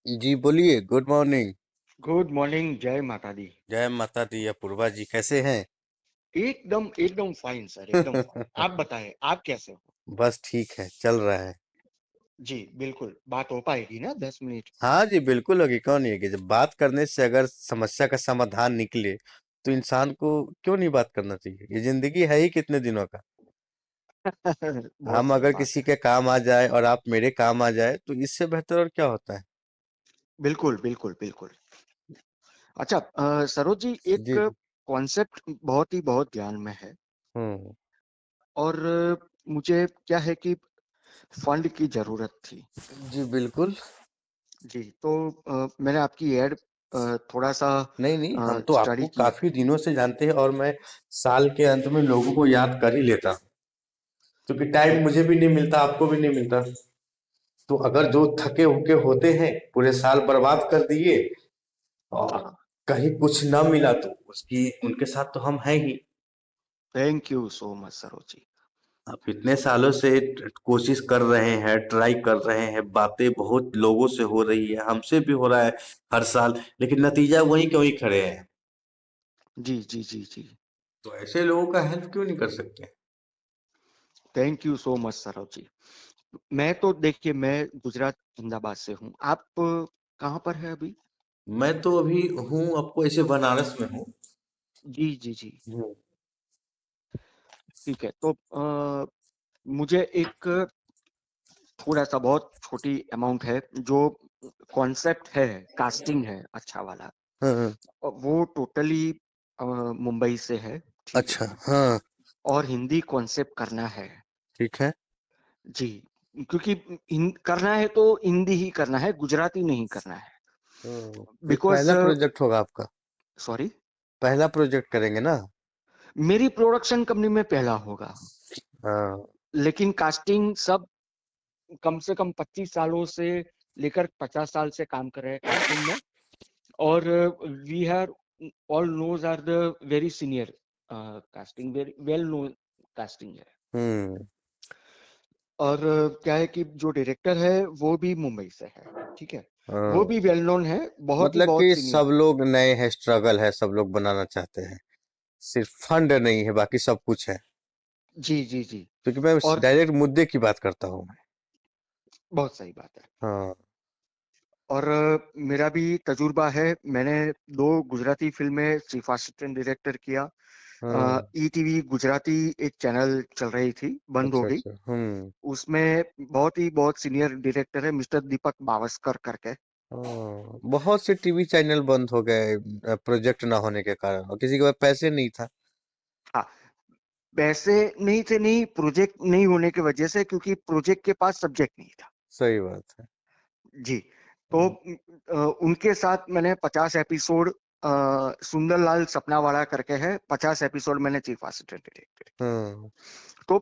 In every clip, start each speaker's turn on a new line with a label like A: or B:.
A: जी बोलिए। Good morning.
B: Good morning. जय माता दी।
A: जय माता दी अपूर्वा जी, कैसे हैं?
B: एकदम एकदम फाइन सर, एकदम फाइन। आप बताएं, आप कैसे हो?
A: बस ठीक है, चल रहा है।
B: जी बिल्कुल, बात हो पाएगी ना 10 मिनट?
A: हाँ जी, बिल्कुल होगी, क्यों नहीं होगी। जब बात करने से अगर समस्या का समाधान निकले तो इंसान को क्यों नहीं बात करना चाहिए। ये जिंदगी है ही कितने दिनों का।
B: बहुत
A: हम
B: सही
A: अगर
B: बात
A: किसी
B: है।
A: के काम आ जाए और आप मेरे काम आ जाए तो इससे बेहतर और क्या होता है।
B: बिल्कुल बिल्कुल बिल्कुल। अच्छा, सरोज जी,
A: जी
B: एक
A: जी।
B: कॉन्सेप्ट बहुत ध्यान में है।
A: हम्म।
B: और मुझे क्या है कि फंड की जरूरत थी।
A: जी बिल्कुल।
B: जी तो मैंने आपकी एड थोड़ा सा
A: नहीं नहीं, हम तो
B: स्टडी
A: आपको
B: किया।
A: काफी दिनों से जानते हैं और मैं साल के अंत में लोगों को याद कर ही लेता हूँ, क्योंकि
B: जी
A: टाइम मुझे भी नहीं मिलता, आपको भी नहीं मिलता। तो अगर जो थके हुके होते हैं, पूरे साल बर्बाद कर दिए और कहीं कुछ ना मिला तो उसकी उनके साथ तो हम हैं ही।
B: Thank you so much Saroj ji.
A: आप इतने सालों से कोशिश कर रहे हैं, ट्राई कर रहे हैं, बातें बहुत लोगों से हो रही है, हमसे भी हो रहा है हर साल, लेकिन नतीजा वही के वही खड़े हैं।
B: जी जी जी जी।
A: तो ऐसे लोगों का हेल्प क्यों नहीं कर सकते?
B: Thank you so much Saroj ji. मैं तो देखिए, मैं गुजरात अहमदाबाद से हूँ। आप कहाँ पर है अभी?
A: मैं तो अभी हूँ, आपको ऐसे बनारस में हूँ।
B: जी जी जी।
A: हम्म।
B: ठीक है, तो मुझे एक थोड़ा सा बहुत छोटी अमाउंट है, जो कॉन्सेप्ट है, कास्टिंग है अच्छा वाला।
A: हाँ हाँ।
B: वो टोटली मुंबई से है। ठीक है।
A: अच्छा हाँ।
B: और हिंदी कॉन्सेप्ट करना है।
A: ठीक है।
B: जी, क्योंकि करना है तो हिंदी ही करना है, गुजराती नहीं करना है।
A: ये
B: बिकॉज
A: पहला प्रोजेक्ट होगा आपका?
B: सॉरी,
A: पहला प्रोजेक्ट करेंगे ना?
B: मेरी प्रोडक्शन कंपनी में पहला होगा।
A: हाँ।
B: लेकिन कास्टिंग सब कम से कम 25 सालों से लेकर 50 साल से काम कर रहे हैं कास्टिंग में। और we are all knows are the very senior casting, very well known casting है।
A: हम्म।
B: और क्या है कि जो डायरेक्टर है वो भी मुंबई से है। ठीक है। वो
A: हाँ,
B: भी वेल नोन है,
A: मतलब
B: बहुत
A: कि
B: सीनियर
A: सब
B: है।
A: लोग नए हैं, स्ट्रगल है, सब लोग बनाना चाहते हैं। सिर्फ फंड नहीं है, बाकी सब कुछ है।
B: जी जी जी।
A: क्योंकि मैं
B: और
A: डायरेक्ट मुद्दे की बात करता हूँ मैं।
B: बहुत सही बात है।
A: हाँ।
B: और मेरा भी तजुर्बा है। मैंने 2 गुजराती फिल्में चीफ असिस्टेंट डायरेक्टर किया।
A: हाँ।
B: ईटीवी गुजराती एक चैनल चल रही थी, बंद हो
A: अच्छा
B: गई।
A: अच्छा। हम्म।
B: उसमें बहुत सीनियर डायरेक्टर है, मिस्टर दीपक बावस्कर करके।
A: हाँ, बहुत से टीवी चैनल बंद हो गए प्रोजेक्ट ना होने के कारण, और किसी के पास पैसे नहीं था।
B: हाँ, पैसे नहीं थे, नहीं प्रोजेक्ट नहीं होने की वजह से, क्योंकि प्रोजेक्ट के पास सब्जेक्ट नहीं था।
A: सही बात है।
B: जी। तो उनके साथ मैंने 50 एपिसोड, सुंदरलाल सपनावाला करके है, 50 एपिसोड मैंने चीफ असिस्टेंट डायरेक्टर किया।
A: हाँ।
B: तो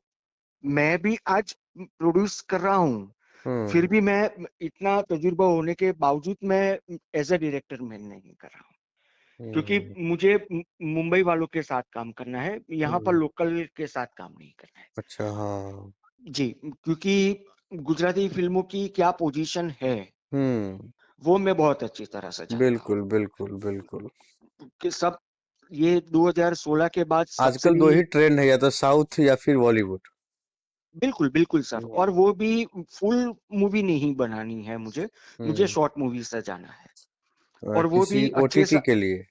B: मैं भी आज प्रोड्यूस कर रहा हूँ। फिर
A: हम्म।
B: भी मैं इतना तजुर्बा होने के बावजूद मैं एज ए डायरेक्टर मैं नहीं कर रहा हूँ। क्योंकि
A: हम्म।
B: मुझे मुंबई वालों के साथ काम करना है, यहाँ पर
A: हम्म।
B: लोकल के साथ काम नहीं करना है।
A: अच्छा हाँ।
B: जी, क्योंकि गुजराती फिल्मों की क्या पोजीशन है
A: हम्म।
B: वो मैं बहुत अच्छी तरह से जानता हूँ।
A: बिल्कुल बिल्कुल बिल्कुल।
B: कि सब ये 2016 के बाद
A: आजकल दो
B: सब्सिडी।
A: ही ट्रेंड है, या तो साउथ या फिर बॉलीवुड।
B: बिल्कुल बिल्कुल सर, और
A: हम्म।
B: वो भी फुल मूवी नहीं बनानी है मुझे। मुझे
A: हम्म।
B: शॉर्ट मूवी से जाना है। और वो
A: किसी
B: भी अच्छे
A: ओटीटी
B: से।
A: के लिए?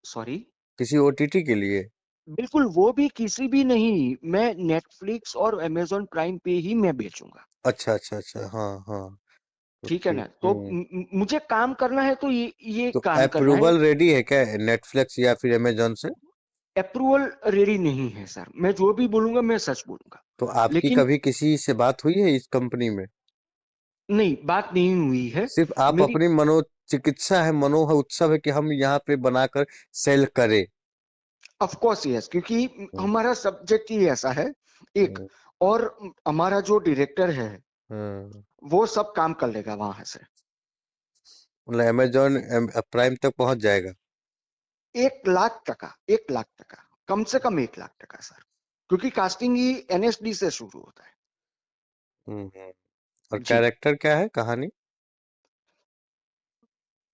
B: सॉरी।
A: किसी ओटीटी के लिए?
B: बिल्कुल, वो भी किसी भी नहीं, मैं नेटफ्लिक्स और अमेजोन प्राइम पे ही मैं बेचूंगा।
A: अच्छा अच्छा अच्छा, हाँ हाँ। तो
B: ठीक है ना?
A: ठीक।
B: तो मुझे काम करना है तो ये
A: तो
B: काम करना है।
A: अप्रूवल रेडी है क्या नेटफ्लिक्स या फिर अमेजोन से?
B: अप्रूवल रेडी नहीं है सर, मैं जो भी बोलूंगा मैं सच बोलूंगा।
A: तो आपकी
B: लेकिन
A: कभी किसी से बात हुई है इस कंपनी में?
B: नहीं, बात नहीं हुई है
A: सिर्फ आप
B: मेरी।
A: अपनी मनोचिकित्सा है, मनोह उत्सव है कि हम यहाँ पे बनाकर सेल करें।
B: ऑफ कोर्स यस, क्योंकि
A: हम्म।
B: हमारा सब्जेक्ट ही ऐसा है। एक,
A: हम्म।
B: और हमारा जो डायरेक्टर है
A: हम्म।
B: वो सब काम कर लेगा वहां से।
A: मतलब अमेजोन प्राइम तक पहुंच जाएगा?
B: 1 लाख टका, 1 लाख टका, कम से कम 1 लाख टका सर। क्योंकि कास्टिंग ही एनएसडी से शुरू होता है।
A: और
B: जी।
A: कैरेक्टर क्या है, कहानी?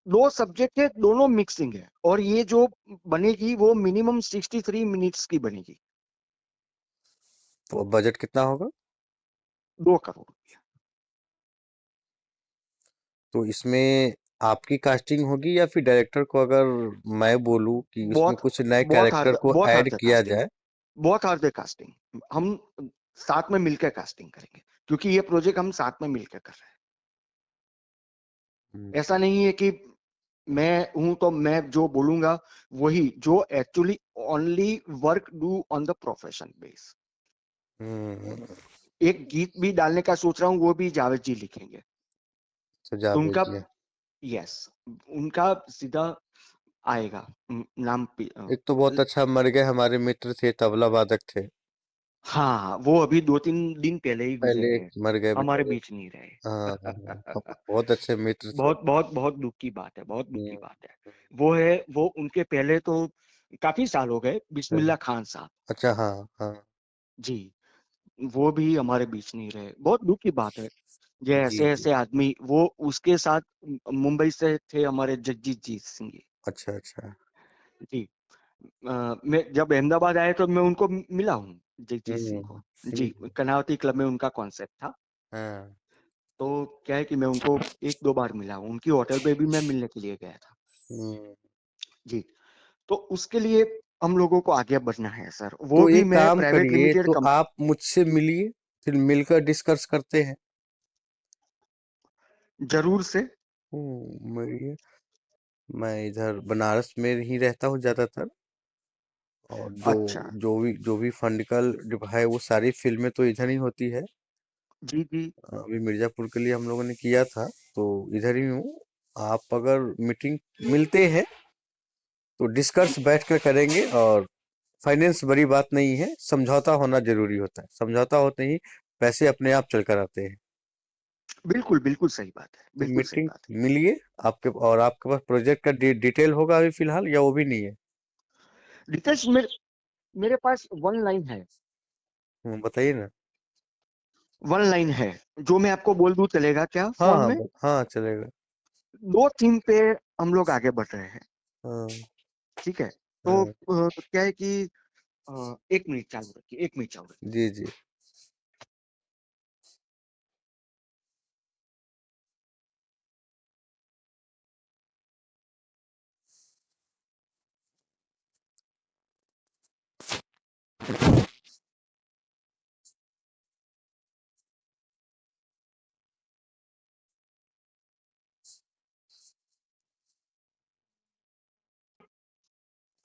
B: दो सब्जेक्ट है, दोनों मिक्सिंग है, और ये जो बनेगी वो मिनिमम 63 मिनट्स की बनेगी।
A: तो बजट कितना होगा?
B: 2 करोड़ रुपया।
A: तो इसमें आपकी कास्टिंग होगी या फिर डायरेक्टर को अगर मैं बोलूं कि इसमें
B: बहुत
A: कुछ नए
B: बहुत
A: कैरेक्टर
B: हार्द
A: को
B: बहुत
A: ऐड
B: हार्द
A: किया
B: कास्टिंग,
A: जाए?
B: बहुत हार्द कास्टिंग। हम साथ में मिलकर कास्टिंग करेंगे, क्योंकि ये प्रोजेक्ट हम साथ में मिलकर कर रहे
A: हम्म,
B: हैं। ऐसा नहीं है कि मैं हूं तो मैं जो बोलूंगा वही, जो actually only work do on the profession base.
A: हम्म,
B: एक गीत भी डालने का सोच रहा हूँ, वो भी जावेद जी लिखेंगे।
A: तो
B: तो
A: जावेद
B: उनका,
A: जी।
B: यस, उनका सीधा आएगा नाम
A: एक तो बहुत अच्छा मर गए हमारे मित्र थे, तबला वादक थे,
B: हाँ, वो अभी 2-3 दिन पहले ही गुजर
A: पहले
B: गए,
A: मर गए
B: हमारे
A: बेचारे।
B: बीच नहीं
A: हाँ,
B: रहे।
A: बहुत अच्छे मित्र थे।
B: बहुत बहुत बहुत दुख की बात है, बहुत दुख की
A: हम्म,
B: बात है। वो है, वो उनके पहले तो काफी साल हो गए,
A: हम्म,
B: बिस्मिल्लाह खान साहब
A: अच्छा, हाँ हाँ।
B: जी, वो भी हमारे बीच नहीं रहे। बहुत दुख की बात है। ये
A: जी
B: ऐसे
A: जी।
B: ऐसे आदमी, वो उसके साथ मुंबई से थे हमारे जगजीत जी सिंह
A: अच्छा अच्छा।
B: जी। मैं जब अहमदाबाद आए तो मैं उनको मिला हूँ, जगजीत सिंह
A: हम्म
B: को जी।
A: हम्म,
B: कर्नावती क्लब में उनका कॉन्सेप्ट था।
A: हाँ।
B: तो क्या है कि मैं उनको 1-2 बार मिला हूँ, उनकी होटल पे भी मैं मिलने के लिए गया था
A: हम्म,
B: जी। तो उसके लिए हम लोगों को आगे बढ़ना है सर, वो
A: तो
B: भी
A: एक
B: मैं
A: काम
B: प्राइवेट
A: करिए,
B: लिमिटेड
A: तो आप मुझसे मिलिए, फिर मिलकर डिस्कस करते हैं।
B: जरूर से।
A: मिलिए। मैं इधर बनारस में ही रहता हूँ ज्यादातर, और जो
B: अच्छा
A: जो भी फंडिकल है वो सारी फिल्में तो इधर ही होती है।
B: जी जी।
A: अभी मिर्जापुर के लिए हम लोगों ने किया था, तो इधर ही हूँ। आप अगर मीटिंग मिलते हैं तो डिस्कस बैठ कर करेंगे, और फाइनेंस बड़ी बात नहीं है, समझौता होना जरूरी होता है, समझौता होते ही पैसे अपने आप चल कर आते हैं।
B: बिल्कुल बिल्कुल सही बात है,
A: तो
B: बिल्कुल सही
A: मीटिंग
B: बात है।
A: मिलिए आपके, और आपके पास प्रोजेक्ट का डिटेल होगा अभी फिलहाल, या वो भी नहीं है?
B: रितेश, मेरे पास 1 लाइन है,
A: बताइए ना।
B: 1 लाइन है, जो मैं आपको बोल दूं चलेगा क्या
A: हाँ
B: फोन
A: हाँ
B: में?
A: हाँ, चलेगा।
B: 2 थीम पे हम लोग आगे बढ़ रहे हैं,
A: हाँ
B: ठीक है। तो
A: हाँ।
B: क्या है कि 1 मिनट चालू रखिए, 1 मिनट चालू रखिए।
A: जी जी।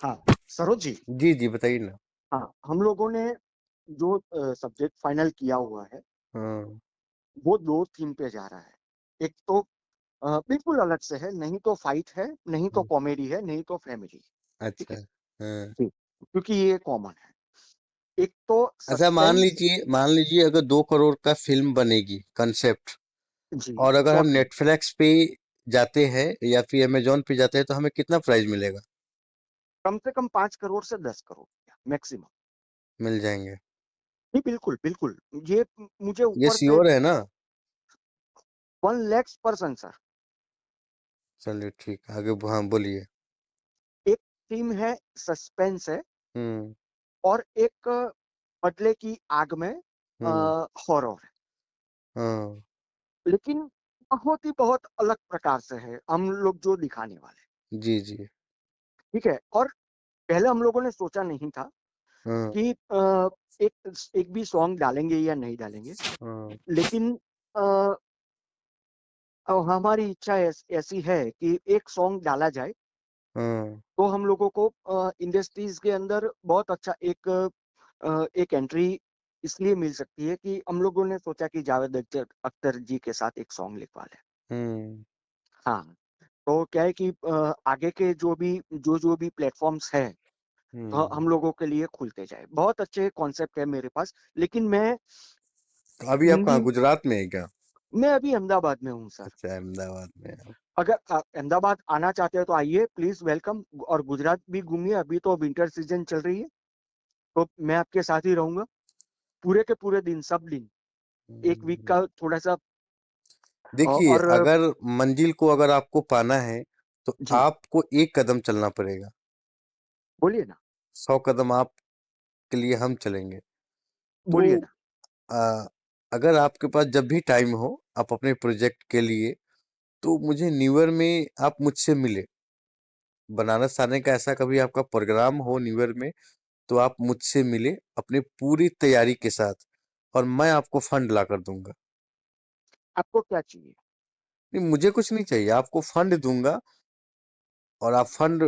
B: हाँ सरोज जी।
A: जी जी, बताइए ना।
B: हाँ, हम लोगों ने जो सब्जेक्ट फाइनल किया हुआ है,
A: हाँ।
B: वो 2 थीम पे जा रहा है। एक तो बिल्कुल अलग से है, नहीं तो फाइट है, नहीं तो
A: हम्म,
B: कॉमेडी है, नहीं तो फैमिली, ठीक
A: अच्छा।
B: है
A: हाँ।
B: जी, क्योंकि ये कॉमन है। एक तो
A: अच्छा, मान
B: सस्पेंस,
A: लीजिए, मान लीजिए अगर 2 करोड़ का फिल्म बनेगी कंसेप्ट,
B: जी,
A: और अगर हम
B: शॉर्ट फिल्म,
A: नेटफ्लिक्स पे जाते हैं या फिर अमेजोन पे जाते हैं, तो हमें कितना प्राइस मिलेगा?
B: कम से कम 5 करोड़ से 10 करोड़ मैक्सिमम।
A: मिल जाएंगे?
B: जी बिल्कुल बिल्कुल। ये मुझे
A: ये
B: ऊपर से
A: श्योर है ना?
B: 1 लाख% सर।
A: चलिए ठीक है, आगे हाँ बोलिए।
B: एक थीम है, सस्पेंस है,
A: हम्म
B: और एक बदले की आग में
A: हम्म।
B: हॉरर है,
A: हाँ।
B: लेकिन बहुत अलग प्रकार से है हम लोग जो दिखाने वाले हैं,
A: जी जी।
B: ठीक है। और पहले हम लोगों ने सोचा नहीं था
A: हाँ
B: कि एक एक भी सॉन्ग डालेंगे या नहीं डालेंगे,
A: हाँ
B: लेकिन अ, हमारी इच्छा ऐसी है कि एक सॉन्ग डाला जाए,
A: हाँ।
B: तो हम लोगों को इंडस्ट्रीज के अंदर बहुत अच्छा एक एंट्री इसलिए मिल सकती है कि हम लोगों ने सोचा कि जावेद अख्तर अख्तर जी के साथ एक सॉन्ग लिखवा लें।
A: हम्म
B: हाँ, तो क्या है कि आगे के जो भी प्लेटफॉर्म्स है,
A: हम्म।
B: हम लोगों के लिए खुलते जाए। बहुत अच्छे कॉन्सेप्ट है मेरे पास, लेकिन मैं
A: तो अभी आप
B: हिंदी,
A: कहाँ, गुजरात में है क्या?
B: मैं अभी अहमदाबाद में हूँ सर।
A: अच्छा, अहमदाबाद में है।
B: अगर अहमदाबाद आना चाहते हो तो आइए, प्लीज वेलकम। और गुजरात भी घूमिए, अभी तो विंटर सीजन चल रही है, तो मैं आपके साथ ही रहूंगा पूरे के पूरे दिन, सब दिन, 1 वीक
A: हम्म।
B: का थोड़ा सा।
A: देखिए,
B: और
A: अगर मंजिल को अगर आपको पाना है, तो
B: जी,
A: आपको एक कदम चलना पड़ेगा,
B: बोलिए ना,
A: 100 कदम आपके लिए हम चलेंगे। तो
B: बोलिए ना।
A: आ, अगर आपके पास जब भी टाइम हो, आप अपने प्रोजेक्ट के लिए, तो मुझे न्यू ईयर में आप मुझसे मिले। बनारस आने का ऐसा कभी आपका प्रोग्राम हो न्यू ईयर में, तो आप मुझसे मिले अपनी पूरी तैयारी के साथ, और मैं आपको फंड ला कर दूंगा।
B: आपको क्या चाहिए?
A: नहीं, मुझे कुछ नहीं चाहिए, आपको फंड दूंगा, और आप फंड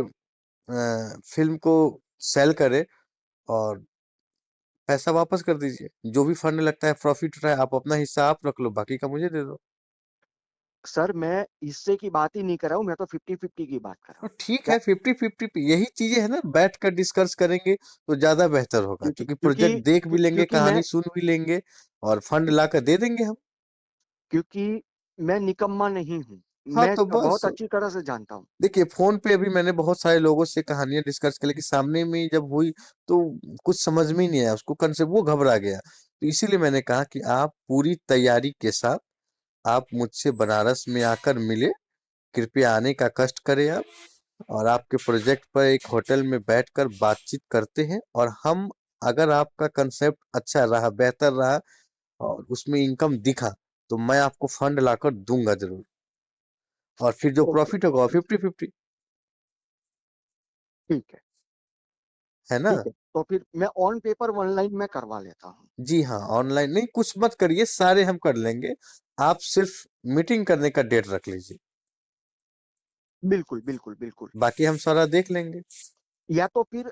A: फिल्म को सेल करें, और पैसा वापस कर दीजिए। जो भी फंड लगता है, प्रॉफिट उठाए, आप अपना हिस्सा आप रख लो, बाकी का मुझे दे दो।
B: सर, मैं हिस्से की बात ही नहीं कर रहा हूँ, मैं तो 50-50 की बात कर रहा
A: और
B: हूँ।
A: ठीक
B: क्या?
A: है, 50-50 पे यही चीजें है ना, बैठ कर डिस्कस करेंगे तो ज्यादा बेहतर होगा,
B: क्योंकि
A: क्योंकि
B: क्योंकि
A: प्रोजेक्ट देख भी लेंगे,
B: क्योंकि मैं
A: कहानी सुन भी लेंगे, और फंड ला कर दे देंगे हम।
B: क्योंकि मैं निकम्मा नहीं हूँ।
A: हाँ,
B: मैं
A: तो बस
B: बहुत अच्छी तरह से जानता हूँ।
A: देखिए, फोन पे अभी मैंने बहुत सारे लोगों से कहानियां डिस्कस कर, लेकिन सामने में जब हुई तो कुछ समझ में ही नहीं आया उसको, कंसेप्ट, वो घबरा गया। तो इसीलिए मैंने कहा कि आप पूरी तैयारी के साथ आप मुझसे बनारस में आकर मिले, कृपया आने का कष्ट करें आप, और आपके प्रोजेक्ट पर एक होटल में बैठकर बातचीत करते हैं, और हम, अगर आपका कंसेप्ट अच्छा रहा, बेहतर रहा, और उसमें इनकम दिखा, तो मैं आपको फंड लाकर दूंगा जरूर, और फिर जो
B: ओके,
A: प्रॉफिट होगा
B: ठीक है,
A: 50-50।
B: ठीक है,
A: है ना?
B: ठीक है। तो फिर मैं ऑन पेपर ऑनलाइन में करवा लेता हूँ।
A: जी हाँ, ऑनलाइन नहीं, कुछ मत करिए, सारे हम कर लेंगे। आप सिर्फ मीटिंग करने का डेट रख लीजिए,
B: बिल्कुल, बिल्कुल, बिल्कुल।
A: बाकी हम सारा देख लेंगे।
B: या तो फिर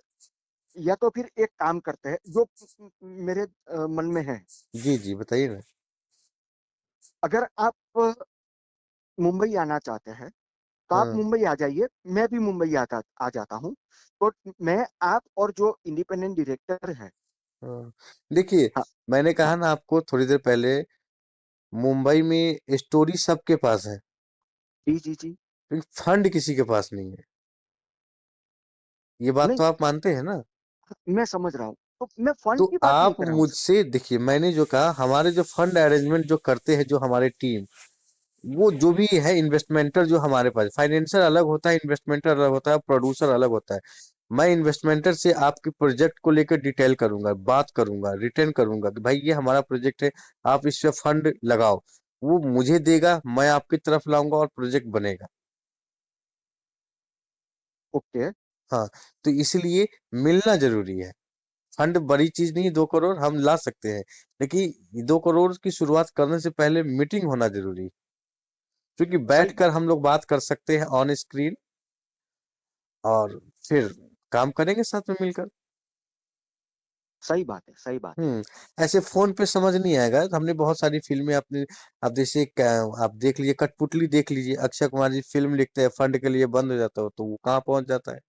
B: या तो फिर एक काम करते हैं, जो मेरे मन में है।
A: जी जी, बताइए ना।
B: अगर आप मुंबई आना चाहते हैं, तो आप
A: हाँ
B: मुंबई आ जाइए, मैं भी मुंबई आ जाता हूँ। तो मैं, आप और जो इंडिपेंडेंट डायरेक्टर है।
A: हाँ, देखिए,
B: हाँ,
A: मैंने
B: हाँ।
A: कहा ना आपको थोड़ी देर पहले, मुंबई में स्टोरी सबके पास है,
B: जी, जी, जी।
A: लेकिन फंड किसी के पास नहीं है। ये बात
B: नहीं,
A: तो आप मानते हैं ना?
B: मैं समझ रहा हूँ। तो मैं फंड
A: तो
B: की बात नहीं
A: आप
B: कर रहा हूँ सर।
A: मुझसे देखिए, मैंने जो कहा, हमारे जो फंड अरेंजमेंट जो करते हैं, जो हमारे टीम, वो जो भी है इन्वेस्टमेंटर, जो हमारे पास फाइनेंसर अलग होता है, इन्वेस्टमेंटर अलग होता है, प्रोड्यूसर अलग होता है। मैं इन्वेस्टमेंटर से आपके प्रोजेक्ट को लेकर डिटेल करूंगा, बात करूंगा, रिटर्न करूंगा कि भाई ये हमारा प्रोजेक्ट है, आप इस पे फंड लगाओ। वो मुझे देगा, मैं आपकी तरफ लाऊंगा, और प्रोजेक्ट बनेगा।
B: ओके।
A: हाँ, तो इसलिए मिलना जरूरी है। फंड बड़ी चीज नहीं, 2 करोड़ हम ला सकते हैं, लेकिन 2 करोड़ की शुरुआत करने से पहले मीटिंग होना जरूरी है, क्योंकि
B: सही
A: बैठकर
B: बात है।
A: हम लोग बात कर सकते हैं ऑन स्क्रीन, और फिर काम करेंगे साथ में मिलकर।
B: सही बात है। सही बात है।
A: ऐसे फोन पे समझ नहीं आएगा, हमने बहुत सारी फिल्में अपने, आप जैसे आप देख लीजिए, कठपुतली देख लीजिए, अक्षय कुमार जी फिल्म लिखते हैं, फंड के लिए बंद हो जाता हो तो वो कहाँ पहुंच जाता है।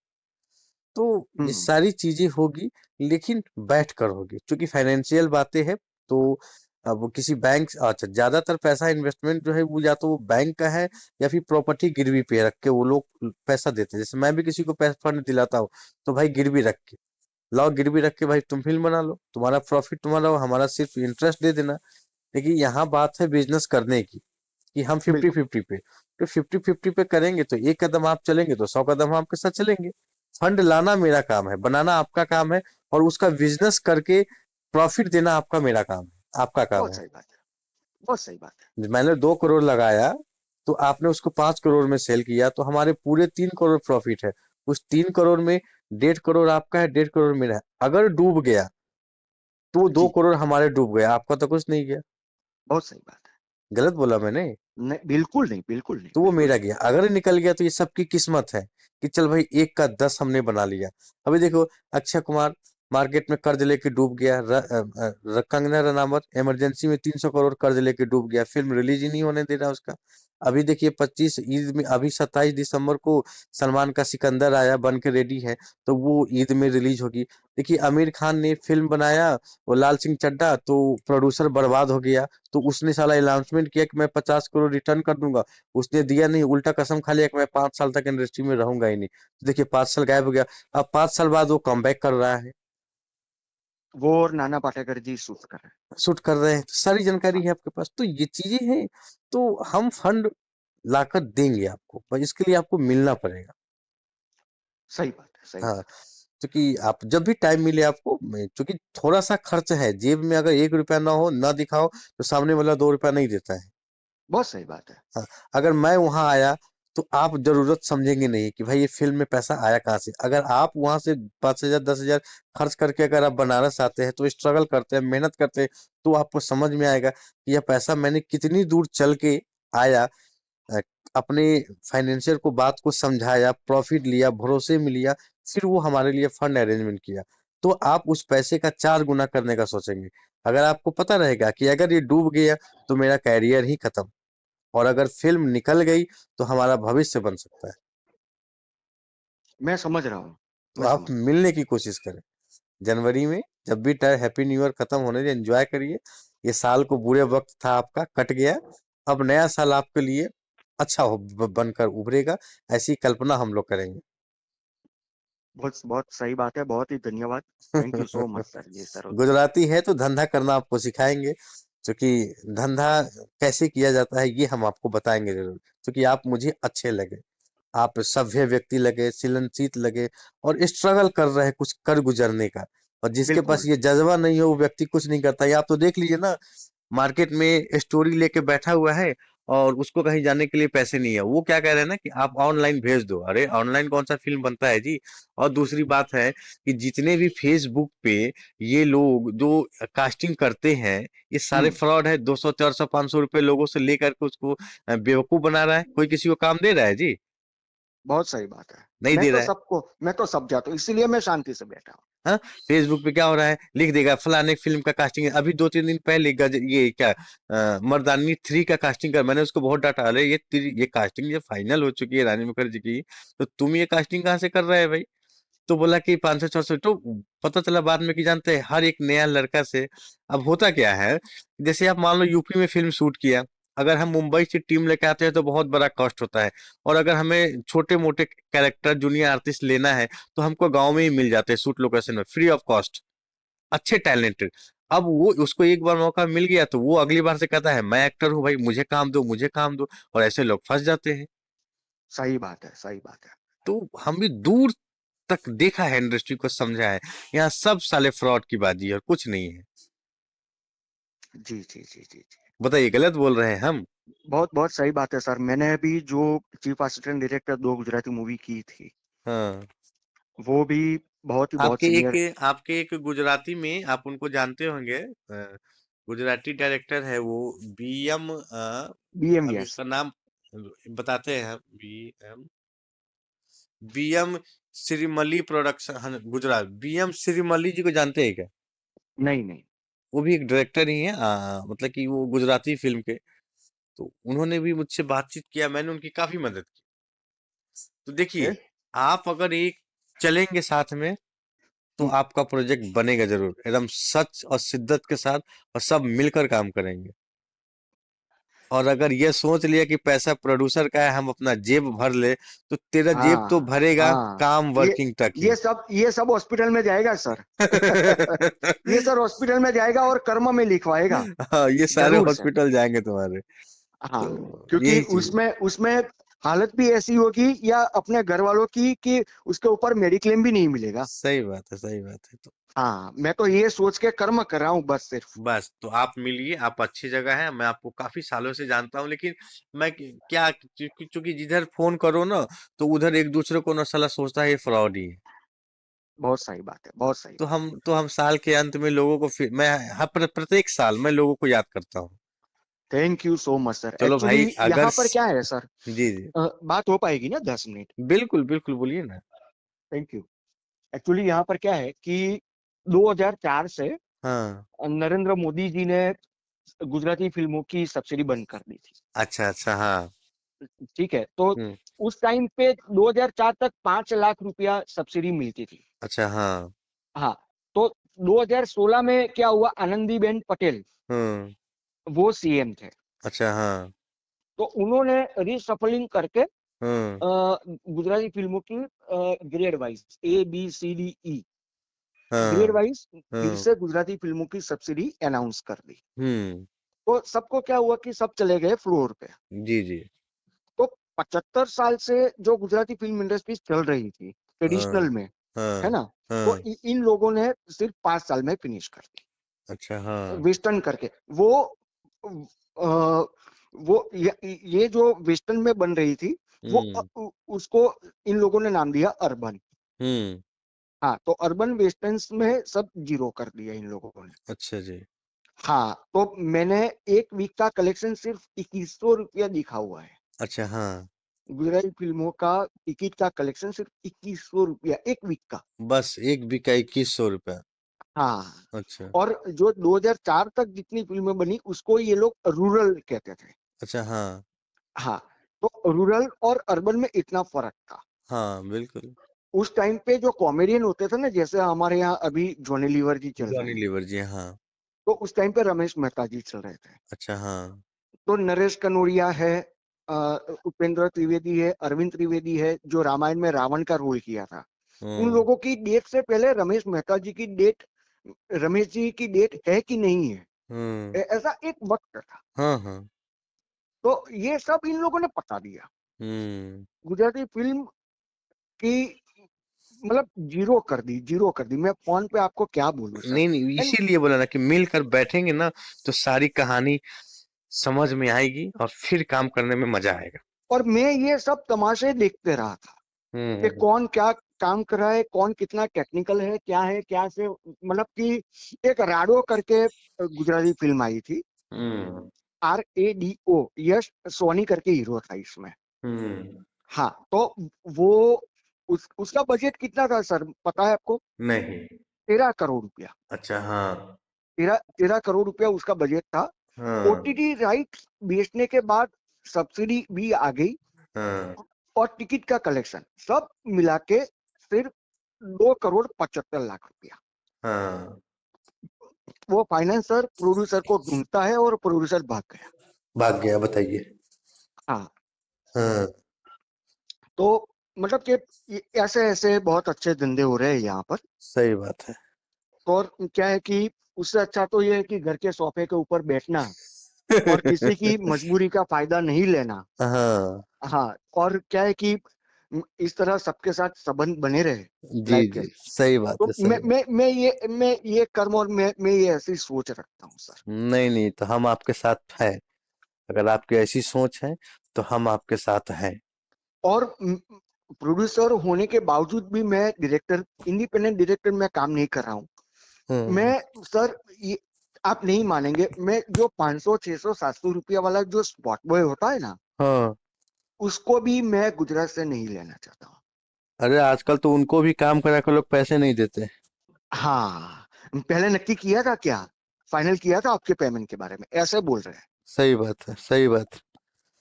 A: तो ये
B: हम्म।
A: सारी चीजें होगी, लेकिन बैठ कर होगी, क्योंकि फाइनेंशियल बातें हैं। तो अब वो किसी बैंक, अच्छा, ज्यादातर पैसा इन्वेस्टमेंट जो है वो या तो वो बैंक का है, या फिर प्रॉपर्टी गिरवी पे रख के वो लोग पैसा देते हैं। जैसे मैं भी किसी को पैसा फंड दिलाता हूँ, तो भाई गिरवी रख के लाओ, गिरवी रख के भाई तुम फिल्म बना लो, तुम्हारा प्रॉफिट तुम्हारा हो, हमारा सिर्फ इंटरेस्ट दे देना। लेकिन यहाँ बात है बिजनेस करने की, कि हम फिफ्टी
B: बिल्कुल।
A: फिफ्टी पे, तो 50-50 पे करेंगे, तो एक कदम आप चलेंगे तो 100 कदम हम आपके साथ चलेंगे। फंड लाना मेरा काम है, बनाना आपका काम है, और उसका बिजनेस करके प्रॉफिट देना आपका, मेरा काम है, आपका काम
B: बहुत
A: है।
B: सही बात है। बहुत सही बात है।
A: मैंने 2 करोड़ लगाया, तो आपने उसको 5 करोड़ में सेल किया, तो हमारे पूरे 3 करोड़ प्रॉफिट है। उस 3 करोड़ में 1.5 करोड़ आपका है, 1.5 करोड़ मेरा है। अगर डूब गया, तो वो दो
B: जी,
A: करोड़ हमारे डूब गए, आपका तो कुछ नहीं गया।
B: बहुत सही बात है।
A: गलत बोला मैंने?
B: नहीं, बिल्कुल नहीं, बिल्कुल नहीं,
A: तो वो
B: बिल्कुल
A: मेरा
B: नहीं।
A: गया, अगर निकल गया तो ये सबकी किस्मत है, कि चल भाई एक का 10 हमने बना लिया। अभी देखो, अक्षय कुमार मार्केट में कर्ज लेके डूब गया, कंगना रनावत इमरजेंसी में 300 करोड़ कर्ज लेके डूब गया, फिल्म रिलीज ही नहीं होने दे रहा उसका। अभी देखिए 25 ईद में, अभी 27 दिसंबर को सलमान का सिकंदर आया, बन के रेडी है, तो वो ईद में रिलीज होगी। देखिए आमिर खान ने फिल्म बनाया, वो लाल सिंह चड्ढा, तो प्रोड्यूसर बर्बाद हो गया, तो उसने साला अनाउंसमेंट किया कि मैं 50 करोड़ रिटर्न कर दूंगा। उसने दिया नहीं, उल्टा कसम खा लिया कि मैं 5 साल तक इंडस्ट्री में रहूंगा ही नहीं। तो देखिए 5 साल गायब हो गया। अब 5 साल बाद वो कमबैक कर रहा है,
B: वो और नाना पाटेकर जी शूट कर
A: शूट कर रहे हैं, तो सारी जानकारी
B: रहे
A: है आपके पास, तो ये चीजें हैं। तो हम फंड लाकर देंगे आपको, पर इसके लिए आपको मिलना पड़ेगा।
B: सही बात है, सही
A: हाँ,
B: बात है।
A: क्योंकि आप जब भी टाइम मिले आपको, क्योंकि थोड़ा सा खर्च है जेब में, अगर 1 रुपया ना हो ना दिखाओ तो सामने वाला 2 रुपया नहीं देता है।
B: बहुत सही बात है।
A: हाँ, अगर मैं वहां आया तो आप जरूरत समझेंगे नहीं कि भाई ये फिल्म में पैसा आया कहाँ से। अगर आप वहां से 5,000 10,000 खर्च करके अगर आप बनारस आते हैं, तो स्ट्रगल करते हैं, मेहनत करते हैं, तो आपको समझ में आएगा कि यह पैसा मैंने कितनी दूर चल के आया, अ, अपने फाइनेंशियर को बात को समझाया, प्रॉफिट लिया, भरोसे में लिया, फिर वो हमारे लिए फंड अरेंजमेंट किया। तो आप उस पैसे का 4 गुना करने का सोचेंगे। अगर आपको पता रहेगा कि अगर ये डूब गया तो मेरा कैरियर ही खत्म, और अगर फिल्म निकल गई तो हमारा भविष्य बन सकता है।
B: मैं समझ रहा हूँ,
A: तो
B: मैं
A: आप
B: समझ रहा हूँ।
A: मिलने की कोशिश करें जनवरी में, जब भी टाइम, हैप्पी न्यू ईयर खत्म होने दे, एंजॉय करिए। ये साल को बुरे वक्त था आपका, कट गया। अब नया साल आपके लिए अच्छा बनकर उभरेगा, ऐसी कल्पना हम लोग करेंगे।
B: बहुत बहुत सही बात है, बहुत ही धन्यवाद। Thank you so much sir, जी सर।
A: गुजराती है तो धंधा करना आपको सिखाएंगे, क्योंकि धंधा कैसे किया जाता है ये हम आपको बताएंगे जरूर, क्योंकि आप मुझे अच्छे लगे। आप सभ्य व्यक्ति लगे, सिलनशीत लगे, और स्ट्रगल कर रहे हैं कुछ कर गुजरने का। और जिसके पास
B: बिल्कुल।
A: ये जज्बा नहीं हो वो व्यक्ति कुछ नहीं करता। ये आप तो देख लीजिए ना, मार्केट में स्टोरी लेके बैठा हुआ है, और उसको कहीं जाने के लिए पैसे नहीं है। वो क्या कह रहे हैं ना कि आप ऑनलाइन भेज दो। अरे ऑनलाइन कौन सा फिल्म बनता है जी। और दूसरी बात है कि जितने भी फेसबुक पे ये लोग जो कास्टिंग करते हैं, ये सारे
B: हम्म।
A: फ्रॉड है। 200 400 500 रुपए लोगों से लेकर के उसको बेवकूफ बना रहा है। कोई किसी को काम दे रहा है जी?
B: बहुत सही बात है।
A: नहीं दे रहा है।
B: मैं तो सब जाता हूँ, इसीलिए मैं शांति से बैठा हूँ।
A: हाँ, फेसबुक पे क्या हो रहा है, लिख देगा फलाने फिल्म का कास्टिंग है। अभी 2 3 दिन पहले ये क्या, मर्दानी 3 का कास्टिंग कर, मैंने उसको बहुत डांटा। अरे ये कास्टिंग ये फाइनल हो चुकी है रानी मुखर्जी की, तो तुम ये कास्टिंग कहाँ से कर रहे हैं भाई? तो बोला कि 500 600। तो पता चला बाद में कि जानते हैं, हर एक नया लड़का से अब होता क्या है, जैसे आप मान लो यूपी में फिल्म शूट किया, अगर हम मुंबई से टीम लेके आते हैं तो बहुत बड़ा कॉस्ट होता है। और अगर हमें छोटे मोटे कैरेक्टर जूनियर आर्टिस्ट लेना है, तो हमको गांव में ही मिल जाते हैं, शूट लोकेशन में फ्री ऑफ कॉस्ट, अच्छे टैलेंटेड। अब वो उसको एक बार मौका मिल गया तो वो अगली बार से कहता है मैं एक्टर हूँ भाई, मुझे काम दो, मुझे काम दो। और ऐसे लोग फंस जाते हैं।
B: सही बात है, सही बात है।
A: तो हम भी दूर तक देखा है, इंडस्ट्री को समझा है। यहाँ सब साले फ्रॉड की बाजी है और कुछ नहीं है।
B: जी जी जी जी जी।
A: बताइए, गलत बोल रहे हैं हम?
B: बहुत बहुत सही बात है सर। मैंने अभी जो chief assistant director 2 Gujarati movie की थी,
A: हाँ।
B: वो भी बहुत सीनियर।
A: आपके एक गुजराती में आप उनको जानते होंगे, गुजराती डायरेक्टर है वो, बीएम, अब
B: BMVS।
A: इसका नाम बताते हैं। बीएम बीएम श्रीमली प्रोडक्शन, हाँ, गुजरात। बीएम श्रीमली जी को जानते हैं क्या?
B: नहीं नहीं।
A: वो भी एक डायरेक्टर ही है, मतलब कि वो गुजराती फिल्म के। तो उन्होंने भी मुझसे बातचीत किया, मैंने उनकी काफी मदद की। तो
B: ओके।
A: देखिए, आप अगर एक चलेंगे साथ में तो
B: हम्म।
A: आपका प्रोजेक्ट बनेगा जरूर, एकदम सच और शिद्दत के साथ, और सब मिलकर काम करेंगे। और अगर ये सोच लिया कि पैसा प्रोड्यूसर का है, हम अपना जेब भर ले, तो तेरा जेब तो
B: हाँ
A: भरेगा
B: हाँ।
A: काम
B: ये
A: वर्किंग तक ही।
B: ये सब हॉस्पिटल में जाएगा सर। ये सर हॉस्पिटल में जाएगा और कर्म में लिखवाएगा।
A: हाँ, ये सारे
B: जरूर से।
A: हॉस्पिटल जाएंगे तुम्हारे।
B: हाँ।
A: तो
B: क्योंकि
A: यही चीज।
B: उसमें उसमें हालत भी ऐसी होगी या अपने घर वालों की कि उसके ऊपर मेडिक्लेम भी नहीं मिलेगा।
A: सही बात है, सही बात है। तो
B: हाँ, मैं तो ये सोच के कर्म कर रहा हूँ बस सिर्फ।
A: बस, तो आप मिलिए, आप अच्छी जगह है, मैं आपको काफी सालों से जानता हूँ। लेकिन मैं क्या, चूंकि जिधर फोन करो ना, तो उधर एक दूसरे को ना साला सोचता है ये फ्रॉड ही है।
B: बहुत सही बात है, बहुत सही बात है।
A: तो हम साल के अंत में लोगों को, फिर मैं हर प्रत्येक साल मैं लोगों को याद करता हूँ।
B: Thank you so much sir.
A: चलो
B: एक्चुअली
A: भाई, अगर
B: यहाँ पर क्या है सर,
A: जी जी,
B: बात हो पाएगी ना 10 मिनट?
A: बिल्कुल बिल्कुल, बोलिए ना।
B: Thank you. एक्चुअली यहाँ पर क्या है कि 2004 से
A: हाँ।
B: नरेंद्र मोदी जी ने गुजराती फिल्मों की सब्सिडी बंद कर दी थी।
A: अच्छा अच्छा, हाँ।
B: ठीक है, तो
A: हम्म।
B: उस टाइम पे 2004 तक 5 लाख रुपया सब्सिडी मिलती थी।
A: अच्छा, हाँ।
B: हाँ। तो 2016 में क्या हुआ, आनंदीबेन पटेल
A: हम्म।
B: वो CM थे।
A: अच्छा, हाँ।
B: तो उन्होंने रीशफलिंग करके
A: हम्म।
B: गुजराती फिल्मों की ग्रेड वाइज ABCDE ग्रेड
A: हाँ।
B: वाइज फिर
A: हम्म।
B: से गुजराती फिल्मों की सब्सिडी अनाउंस कर दी।
A: हम्म।
B: तो सबको क्या हुआ कि सब चले गए फ्लोर पे।
A: जी जी।
B: 75 साल से जो गुजराती फिल्म इंडस्ट्री चल रही थी ट्रेडिशनल
A: हाँ
B: में, है
A: हाँ
B: ना, तो
A: हाँ।
B: इन लोगों ने सिर्फ 5 साल में फिनिश कर दी
A: अच्छा हाँ।
B: वेस्टर्न करके। अ, ये जो वेस्टर्न में बन रही थी वो
A: हम्म
B: उसको इन लोगों ने नाम दिया अर्बन।
A: हम्म।
B: हाँ, तो अर्बन वेस्टर्न्स में सब जीरो कर दिया इन लोगों ने।
A: अच्छा जी।
B: हाँ, तो मैंने एक वीक का कलेक्शन सिर्फ 2100 रुपया दिखा हुआ है।
A: अच्छा हाँ।
B: गुजराती फिल्मों का टिकट का कलेक्शन सिर्फ 2100 रुपया एक वीक का।
A: बस एक बिका 2100 रुपया।
B: हाँ,
A: अच्छा।
B: और जो 2004 तक जितनी फिल्में बनी उसको ये लोग रूरल कहते थे।
A: अच्छा हाँ।
B: हाँ, तो रूरल और अर्बन में इतना फर्क था।
A: हाँ बिल्कुल।
B: उस टाइम पे जो कॉमेडियन होते थे ना, जैसे हमारे यहाँ अभी जॉनी लीवर जी चल रहे
A: जॉनी
B: हैं,
A: लीवर जी हाँ।
B: तो उस टाइम पे रमेश मेहता जी चल रहे थे।
A: अच्छा हाँ।
B: तो नरेश कनोडिया है, उपेंद्र त्रिवेदी है, अरविंद त्रिवेदी है, जो रामायण में रावण का रोल किया था। उन
A: हम्म
B: लोगों की डेट से पहले रमेश मेहता जी की डेट, रमेश जी की डेट है कि नहीं है,
A: हम्म।
B: ऐसा एक वक्त था।
A: हाँ हाँ।
B: तो ये सब इन लोगों ने पता दिया
A: हम्म।
B: गुजराती फिल्म की, मतलब जीरो कर दी। मैं फोन पे आपको क्या बोलूं सर।
A: नहीं नहीं,
B: एंड
A: इसीलिए बोला ना कि मिलकर बैठेंगे ना तो सारी कहानी समझ में आएगी और फिर काम करने में मजा आएगा।
B: और मैं ये सब तमाशे देखते रहा था कि
A: हम्म
B: कौन क्या काम कर रहा है, कौन कितना टेक्निकल है क्या से, मतलब कि एक राडो करके गुजराती फिल्म आई थी,
A: हम्म
B: RADO, यश सोनी करके हीरो था इसमें।
A: हम्म।
B: हाँ, तो वो उसका बजट कितना था सर, पता है आपको?
A: नहीं।
B: 13 करोड़ रुपया।
A: अच्छा हाँ।
B: 13 करोड़ रुपया उसका बजट था।
A: हाँ
B: OTT राइट बेचने के बाद सब्सिडी भी आ गई,
A: हाँ
B: और टिकट का कलेक्शन सब मिला के सिर्फ 2 करोड़ 75 लाख रुपया।
A: हाँ।
B: वो फाइनेंसर प्रोड्यूसर को ढूंढता है और प्रोड्यूसर भाग गया।
A: भाग गया बताइए।
B: हाँ,
A: हाँ।
B: तो मतलब कि ऐसे ऐसे बहुत अच्छे धंधे हो रहे हैं यहाँ पर।
A: सही बात है।
B: तो और क्या है कि उससे अच्छा तो ये है कि घर के सोफे के ऊपर बैठना और किसी की मजबूरी का फायदा नहीं लेना।
A: हाँ।
B: हाँ, और क्या है कि इस तरह सबके साथ संबंध बने रहे
A: जी
B: लाइफ के।
A: जी सही बात
B: तो
A: है सही बात।
B: मैं ये कर्म, और मैं ये ऐसी सोच रखता हूँ सर।
A: नहीं नहीं, तो हम आपके साथ हैं। अगर आपकी ऐसी सोच है तो हम आपके साथ हैं।
B: और प्रोड्यूसर होने के बावजूद भी मैं डायरेक्टर, इंडिपेंडेंट डायरेक्टर में काम नहीं कर रहा हूँ।
A: हम्म।
B: मैं सर, ये आप नहीं मानेंगे, मैं जो 500 600 700 रुपया वाला जो स्पॉट बॉय होता है ना,
A: हाँ।
B: उसको भी मैं गुजरात से नहीं लेना चाहता हूँ।
A: अरे आजकल तो उनको भी काम करा कर लोग पैसे नहीं देते।
B: हाँ, पहले नक्की किया था क्या, फाइनल किया था आपके पेमेंट के बारे में, ऐसे बोल रहे हैं।
A: सही बात है सही बात।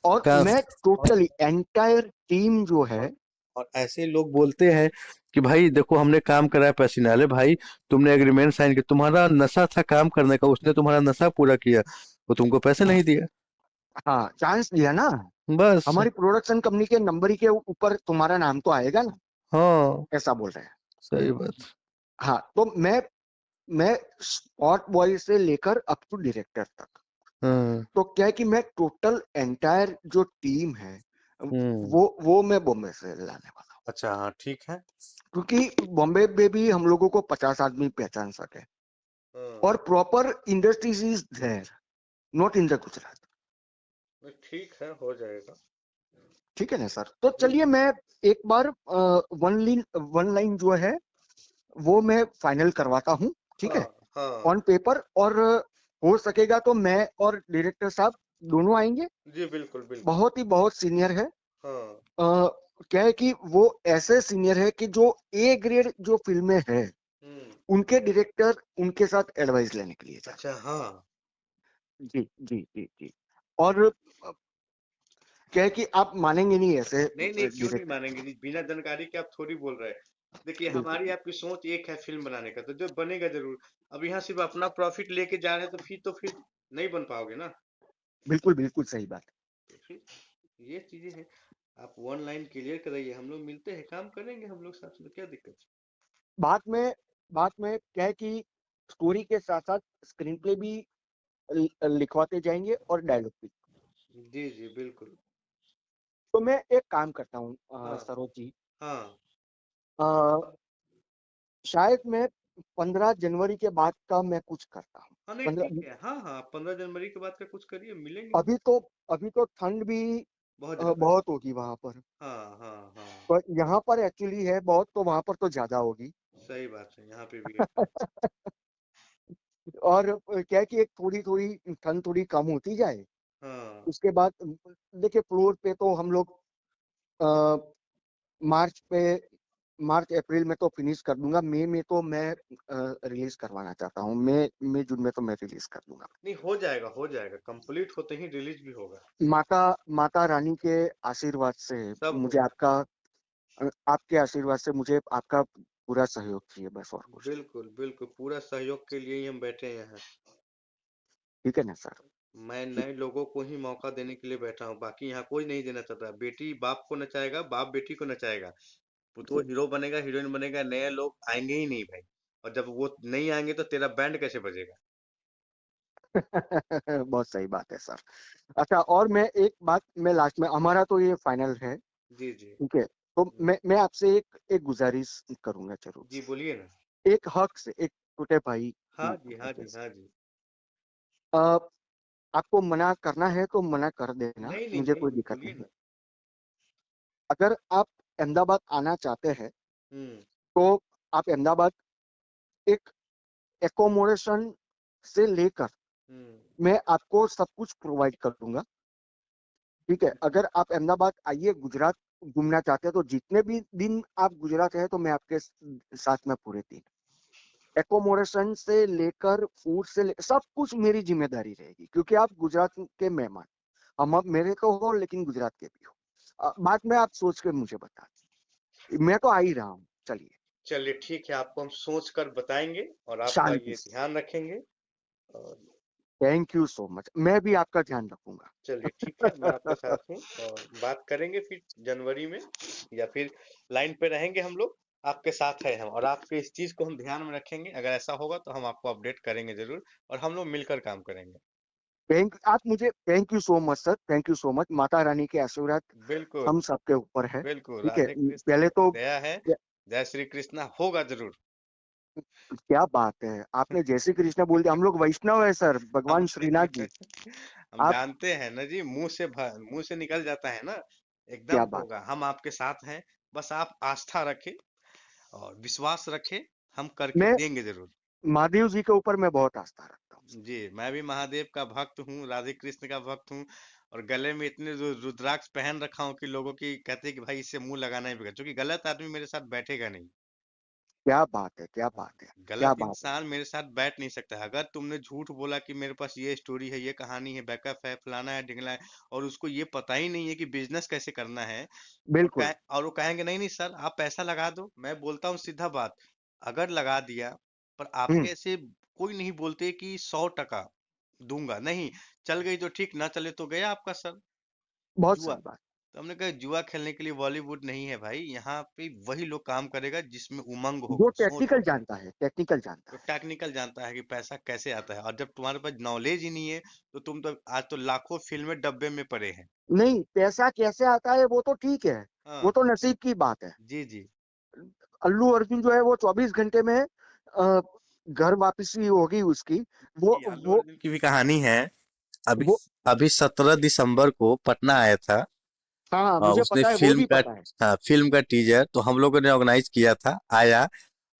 B: और
A: का
B: मैं टोटली एंटायर टीम जो है,
A: और ऐसे लोग बोलते हैं कि भाई देखो हमने काम कराया पैसे ना ले भाई, तुमने एग्रीमेंट साइन किया, तुम्हारा नशा था काम करने का, उसने तुम्हारा नशा पूरा किया, वो तुमको पैसे नहीं दिया।
B: हाँ, चांस दिया ना,
A: बस।
B: हमारी प्रोडक्शन कंपनी के नंबर ही के ऊपर तुम्हारा नाम तो आएगा ना,
A: हाँ
B: ऐसा बोल रहे हैं।
A: सही बात।
B: हाँ, तो मैं स्पॉट बॉय से लेकर अप टू डायरेक्टर तक,
A: हाँ।
B: तो क्या है कि मैं टोटल एंटायर जो टीम है,
A: हम्म।
B: वो मैं बॉम्बे से लाने वाला हूँ।
A: अच्छा हाँ ठीक है।
B: क्योंकि बॉम्बे में भी हम लोगों को 50 आदमी पहचान सके,
A: हाँ
B: और proper industries is there, not in the Gujarat.
A: ठीक है हो जाएगा।
B: ठीक है ना सर, तो चलिए मैं एक बार वन लाइन जो है वो मैं फाइनल करवाता हूँ, ठीक
A: हाँ
B: है,
A: हाँ।
B: On paper. और हो सकेगा तो मैं और डायरेक्टर साहब दोनों आएंगे।
A: जी बिल्कुल बिल्कुल।
B: बहुत ही बहुत सीनियर है।
A: हाँ।
B: क्या है कि वो ऐसे सीनियर है कि जो ए ग्रेड जो फिल्में हैं,
A: हम्म।
B: उनके डायरेक्टर उनके साथ एडवाइस लेने के लिए जाते
A: अच्छा हाँ।
B: हैं। जी जी जी जी। और क्या है कि आप मानेंगे नहीं ऐसे
A: नहीं नहीं क्यों नहीं
B: डायरेक्टर।
A: मानेंगे जी, बिना जानकारी के आप थोड़ी बोल रहे हैं। देखिए
B: बिल्कुल
A: हमारी आपकी सोच एक है फिल्म बनाने का, तो जो बनेगा जरूर। अब यहाँ सिर्फ अपना प्रॉफिट लेके जा रहे हैं तो फिर नहीं बन पाओगे ना।
B: बिल्कुल बिल्कुल सही बात।
A: तो फिर ये चीजें हैं। आप वन लाइन क्लियर कराइए, हम लोग मिलते हैं काम करेंगे हम लोग साथ में, क्या दिक्कत
B: बाद में बाद में क्या है कि स्टोरी के साथ साथ स्क्रीन प्ले भी लिखवाते जाएंगे और डायलॉग भी।
A: है। जी जी बिल्कुल।
B: तो मैं एक काम करता हूँ
A: हाँ
B: सरोज जी,
A: हाँ
B: अ, शायद मैं 15 जनवरी के बाद का मैं कुछ करता हूँ।
A: हाँ, नहीं ठीक
B: 15
A: है, हाँ हाँ, 15 जनवरी के बाद का कुछ करिए, मिलेंगे हम।
B: अभी तो अभी तो ठंड भी
A: बहुत ज्यादा है।
B: बहुत होगी वहां पर।
A: हाँ हाँ हाँ,
B: पर यहाँ पर एक्चुअली है बहुत, तो वहां पर तो ज्यादा होगी।
A: सही बात है, यहाँ पे भी है ठंड।
B: और क्या है कि एक थोड़ी थोड़ी ठंड थोड़ी कम होती जाए,
A: हाँ
B: उसके बाद देखिए फ्लोर पे तो हम लोग अ, मार्च पे, मार्च अप्रैल में तो फिनिश कर दूंगा। मई में तो मैं रिलीज करवाना चाहता हूँ। मई मई जून में तो मैं रिलीज कर दूंगा।
A: नहीं, हो जाएगा, कंप्लीट होते ही रिलीज भी होगा।
B: माता माता रानी के आशीर्वाद से
A: सब
B: मुझे
A: होगा।
B: आपका, आपके आशीर्वाद से मुझे आपका पूरा सहयोग चाहिए, बस और कुछ नहीं।
A: बिल्कुल बिल्कुल, पूरा सहयोग के लिए ही हम बैठे हैं यहाँ।
B: ठीक है ना सर?
A: मैं नए लोगों को ही मौका देने के लिए बैठा हूँ, बाकी यहाँ कोई नहीं देना चाहता। बेटी बाप को नचाएगा, बाप बेटी को नचाएगा। वो तो हीरो बनेगा, हीरोइन बनेगा, नए लोग आएंगे ही नहीं भाई। और जब वो नहीं आएंगे तो तेरा बैंड कैसे बजेगा?
B: बहुत सही बात है सर। अच्छा, और मैं एक बात, मैं लास्ट में, हमारा तो ये फाइनल है,
A: जी जी।
B: ठीक है? तो
A: हम्म,
B: मैं आपसे एक एक गुजारिश करूंगा जरूर
A: जी बोलिए ना।
B: से, एक हक से, एक छोटे भाई
A: हाँ
B: की
A: जी हाँ
B: वजह
A: जी
B: से।
A: हाँ जी।
B: अ, आपको मना करना है तो मना कर देना,
A: नहीं नहीं
B: मुझे
A: नहीं
B: कोई
A: नहीं,
B: दिक्कत
A: बोलिए
B: नहीं।
A: ना।
B: अगर आप अहमदाबाद आना चाहते हैं
A: हम्म
B: तो आप अहमदाबाद एक एकोमोडेशन से लेकर
A: हम्म।
B: मैं आपको सब कुछ प्रोवाइड कर दूंगा। ठीक है? अगर आप अहमदाबाद आइए, गुजरात घूमना चाहते हैं, तो जितने भी दिन आप गुजरात है तो मैं आपके साथ में पूरे दिन, एकोमोडेशन से लेकर फूड से लेकर सब कुछ मेरी जिम्मेदारी रहेगी, क्योंकि आप गुजरात के मेहमान, हम अब मेरे को हो लेकिन गुजरात के भी हो। बाद में आप सोच के मुझे बता दीजिए। मैं तो आ ही रहा हूँ, चलिए।
A: चलिए ठीक है, आपको हम सोच कर बताएंगे और आपका
B: शांति
A: ये
B: से।
A: ध्यान रखेंगे। और
B: थैंक यू सो मच, मैं भी आपका ध्यान रखूंगा।
A: चलिए ठीक है, मैं आपके साथ हूँ और बात करेंगे फिर जनवरी में, या फिर लाइन पे रहेंगे हम लोग। आपके साथ है हम, और आपके इस चीज को हम ध्यान में रखेंगे। अगर ऐसा होगा तो हम आपको अपडेट करेंगे जरूर, और हम लोग मिलकर काम करेंगे।
B: आप मुझे thank you so much sir, thank you so much. Mata Rani के आशीर्वाद
A: बिल्कुल
B: हम सबके ऊपर है।
A: बिल्कुल,
B: ठीक है?
A: राधे कृष्ण
B: पहले
A: की
B: तो
A: दया है।
B: क्या,
A: जय श्री कृष्णा होगा जरूर।
B: क्या बात है, आपने जय श्री कृष्ण बोल दिया। हम लोग वैष्णव है सर,
A: हम
B: भगवान श्रीनाथ जी।
A: हम
B: आप,
A: जानते हैं ना जी, मुंह से निकल जाता है ना।
B: क्या
A: एकदम
B: बात।
A: होगा, हम आपके साथ हैं। बस आप आस्था रखें और विश्वास रखें, हम करके
B: मैं
A: देंगे जरूर।
B: महादेव जी के ऊपर मैं बहुत आस्था रखता हूँ सर।
A: जी, मैं भी महादेव का भक्त हूँ, राधे कृष्ण का भक्त हूँ। और गले में इतने रुद्राक्ष पहन रखा हूँ कि लोगों की कहते हैं कि भाई इससे मुंह लगाना ही पड़ेगा, क्योंकि गलत आदमी मेरे साथ बैठेगा नहीं।
B: क्या बात है, क्या
A: हाँ,
B: बात है, क्या
A: गलत
B: बात है।
A: इंसान मेरे साथ बैठ नहीं सकता है। अगर तुमने झूठ बोला कि मेरे पास ये स्टोरी है, ये कहानी है, बैकअप है, फलाना है ढिंगला है, और उसको ये पता ही नहीं है कि बिजनेस कैसे करना है,
B: बिल्कुल।
A: और वो कहेंगे नहीं नहीं सर आप पैसा लगा दो, मैं बोलता हूँ सीधा बात, अगर लगा दिया, पर आपके
B: हम्म।
A: ऐसे कोई नहीं बोलते कि 100% दूंगा नहीं। चल गई तो ठीक, ना चले तो गया आपका सर।
B: बहुत
A: जुआ,
B: सही बात।
A: तो हमने कहा जुआ खेलने के लिए बॉलीवुड नहीं है भाई, यहाँ पे वही लोग काम करेगा जिसमें उमंग
B: जो
A: होगा, सोच
B: टेक्निकल
A: होगा।
B: जानता है, टेक्निकल जानता
A: तो
B: है।
A: टेक्निकल जानता है कि पैसा कैसे आता है, और जब तुम्हारे पास नॉलेज ही नहीं है, तो तुम तो आज तो लाखों फिल्में डब्बे में पड़े हैं।
B: नहीं, पैसा कैसे आता है वो तो ठीक है, वो
A: हाँ
B: तो नसीब की बात है।
A: जी जी।
B: अल्लू अर्जुन जो है वो 24 घंटे में घर वापसी होगी उसकी। वो
A: जी, अल्लू
B: वो
A: अर्जुन की भी कहानी है। अभी
B: वो
A: अभी 17 दिसंबर को पटना आया था।
B: हाँ, मुझे
A: उसने
B: पता है, वो
A: फिल्म
B: भी
A: का,
B: पता है।
A: हाँ, फिल्म का टीजर तो हम लोगों ने ऑर्गेनाइज किया था, आया।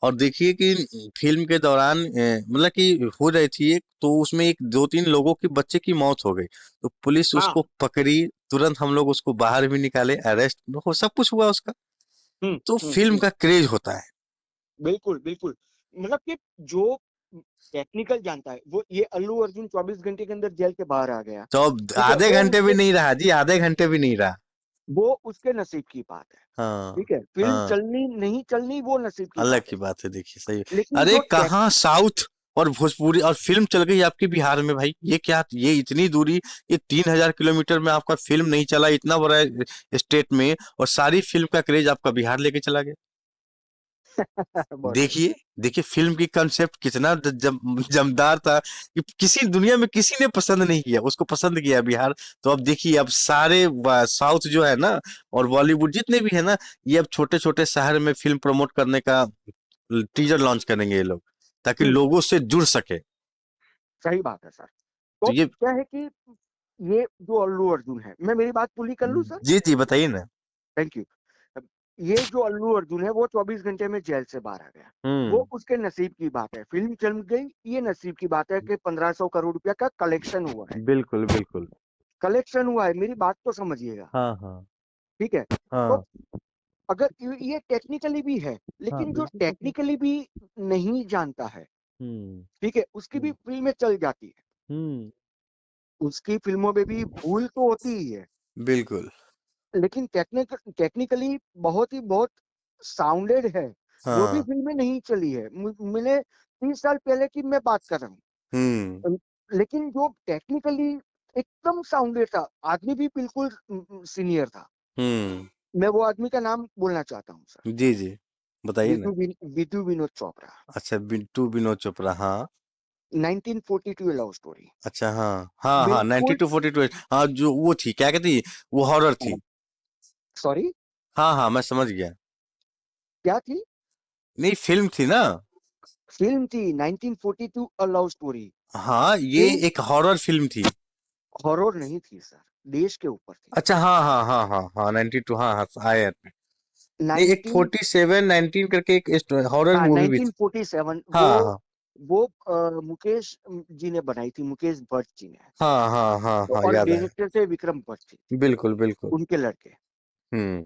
A: और देखिए कि फिल्म के दौरान मतलब कि हो रही थी एक, तो उसमें एक दो तीन लोगों की बच्चे की मौत हो गई। तो पुलिस
B: हाँ।
A: उसको पकड़ी, तुरंत हम लोग उसको बाहर भी निकाले, अरेस्ट हो सब कुछ हुआ उसका।
B: हम्म
A: तो
B: हम्म
A: फिल्म
B: हम्म,
A: का क्रेज होता है।
B: बिल्कुल बिल्कुल। मतलब कि जो टेक्निकल जानता है वो, ये अल्लू अर्जुन 24 घंटे के अंदर जेल के बाहर आ गया।
A: तो अब
B: ठीक है,
A: आधे घंटे भी नहीं रहा जी, आधे घंटे भी नहीं रहा।
B: वो उसके नसीब की बात है।
A: हाँ
B: ठीक है, फिल्म
A: हाँ,
B: चलनी नहीं चलनी वो नसीब की
A: अलग
B: बात
A: की
B: है।
A: बात है, देखिए सही।
B: लेकिन
A: अरे
B: जो टेक
A: कहाँ साउथ और भोजपुरी और फिल्म चल गई आपके बिहार में भाई, ये क्या, ये इतनी दूरी, ये 3,000 किलोमीटर में आपका फिल्म नहीं चला इतना बड़ा स्टेट में, और सारी फिल्म का क्रेज आपका बिहार लेके चला गया।
B: बहुत सही।
A: देखिए, देखिए फिल्म की कंसेप्ट कितना जमदार था कि किसी दुनिया में किसी ने पसंद नहीं किया, उसको पसंद किया बिहार। तो अब देखिए, अब सारे साउथ जो है ना, और बॉलीवुड जितने भी है ना, ये अब छोटे छोटे शहर में फिल्म प्रमोट करने का टीजर लॉन्च करेंगे ये लोग, ताकि
B: हम्म,
A: लोगों से जुड़ सके।
B: सही बात है सर।
A: तो
B: तो
A: ये,
B: क्या है कि ये जो अल्लू अर्जुन है, मैं मेरी बात पूरी कर लूं सर?
A: जी जी बताइए ना।
B: Thank you. ये जो अल्लू अर्जुन है वो 24 घंटे में जेल से बाहर आ गया। वो
A: हम्म।
B: उसके नसीब की बात है, फिल्म चल गई, ये नसीब की बात है कि 1500 करोड़ रुपया का कलेक्शन हुआ है।
A: बिल्कुल बिल्कुल।
B: कलेक्शन हुआ है, मेरी बात तो समझिएगा।
A: हाँ हाँ।
B: ठीक है। तो
A: हाँ
B: अगर ये टेक्निकली भी है,
A: हाँ
B: लेकिन जो
A: बिल्कुल बिल्कुल।
B: टेक्निकली भी नहीं जानता है,
A: हम्म।
B: ठीक है, उसकी भी
A: हम्म।
B: फिल्में चल जाती है।
A: हम्म।
B: उसकी फिल्मों में भी भूल तो होती ही है,
A: बिल्कुल।
B: लेकिन टेक्निकली बहुत साउंडेड है। जो भी
A: हाँ।
B: फिल्में नहीं चली है, मैंने 30 साल पहले की मैं बात कर रहा
A: हम्म।
B: हूँ, लेकिन जो टेक्निकली एकदम साउंडेड था, आदमी भी बिल्कुल सीनियर था।
A: हम्म।
B: मैं वो आदमी का नाम बोलना चाहता हूँ सर।
A: जी जी बताइए ना।
B: विधु विनोद चोपड़ा।
A: अच्छा, बिट्टू विनोद चोपड़ा, हाँ।
B: 1942 लव स्टोरी।
A: अच्छा, हाँ हाँ हाँ, नाइनटी
B: बिल्कुल।
A: टू फोर्टी टू हाँ, जो वो थी, क्या कहती, वो हॉरर थी।
B: सॉरी,
A: हाँ हाँ, मैं समझ गया।
B: क्या थी?
A: नहीं, फिल्म थी ना।
B: फिल्म थी 1942 अ लव स्टोरी।
A: हाँ, ये
B: ये
A: एक हॉरर फिल्म थी।
B: हॉरर नहीं थी सर, देश के ऊपर थी।
A: अच्छा, हाँ हाँ हाँ हाँ हाँ, 92, हाँ हाँ आया। नहीं, एक
B: 19,
A: 47 19 करके एक हॉरर
B: हाँ
A: मूवी भी थी।
B: 1947,
A: हाँ हाँ
B: वो मुकेश जी ने बनाई थी, मुकेश भट्ट जी ने।
A: हाँ हाँ हाँ हाँ,
B: और
A: याद आया।
B: डायरेक्टर थे विक्रम भट्ट जी,
A: बिल्कुल बिल्कुल।
B: उनके लड़के।
A: हम्म।